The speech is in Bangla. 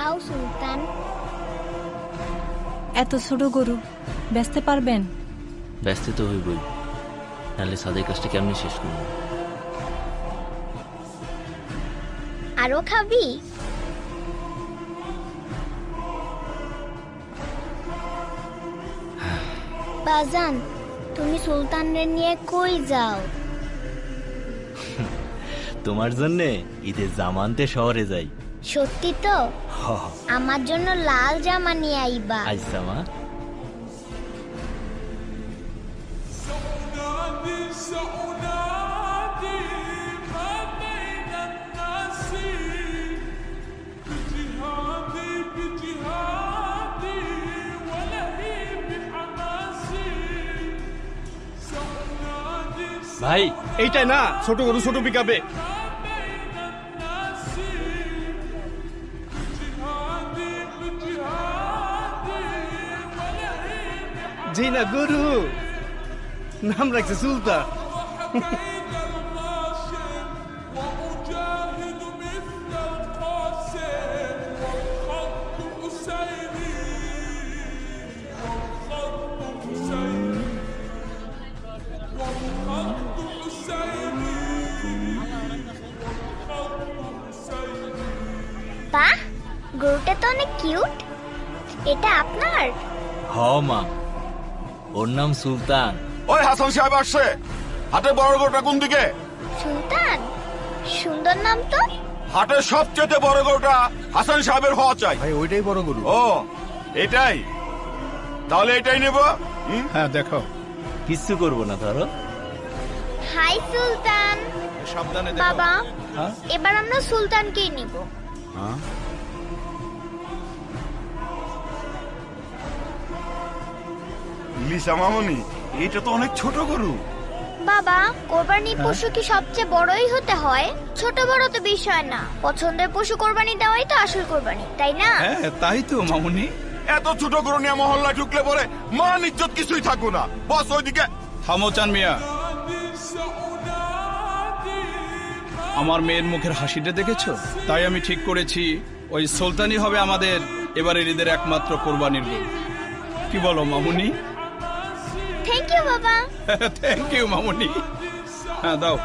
খাও সুলতান। এত ছোট গরু বেচতে পারবেন? ব্যস্ত তো হইবই, তাহলে সাদের কাজটা কেমনি শেষ করবো? আরো খাবি? বাজান, তুমি সুলতানরে নিয়ে কই যাও? তোমার জন্যে ঈদের জামা আনতে শহরে যাই। সত্যি তো? আমার জন্য লাল জামা নিয়ে আইবা। আচ্ছা মা। ভাই এইটাই না ছোট গরু ছোট পিকাবে? জি না গরু, নাম রাখছে সুলতান। বাহ, গরুটা তো অনেক কিউট। এটা আপনার? হ মা, ওর নাম সুলতান। ওই হাসান সাহেব আসছে। হাটের বড় গরুটা কোন দিকে? সুলতান, সুন্দর নাম তো। হাটের সবচেয়ে বড় গরুটা হাসান সাহেবের হওয়া চাই। ভাই ওইটাই বড় গরু। ও এটাই, তাহলে এটাই নেব। হ্যাঁ দেখো। কিচ্ছু করবো না ধরো। হাই সুলতান। সাবধানে বাবা, হ্যাঁ? এবার আমরা সুলতানকেই নিব। লিসা মামনি, এটা তো অনেক ছোট গরু। বাবা, কোরবানির পশু কি সবচেয়ে বড়ই হতে হয়? ছোট বড় তো বিষয় না, পছন্দের পশু কোরবানি দেওয়াই তো আসল কোরবানি, তাই না? হ্যাঁ তাই তো মামুনি। এত ছোট গরু নিয়ে মহল্লায় ঢুকলে পরে মান ইজ্জত কিছুই থাকবো না। বস ওইদিকে। থামো চান মিয়া, আমার মেয়ের মুখের হাসিটা দেখেছো? তাই আমি ঠিক করেছি ওই সুলতানই হবে আমাদের এবারের ঈদের একমাত্র কোরবানির গরু। কি বলো মামুনি? থ্যাংক ইউ বাবা। থ্যাংক ইউ মামুনি। হ্যাঁ দাও।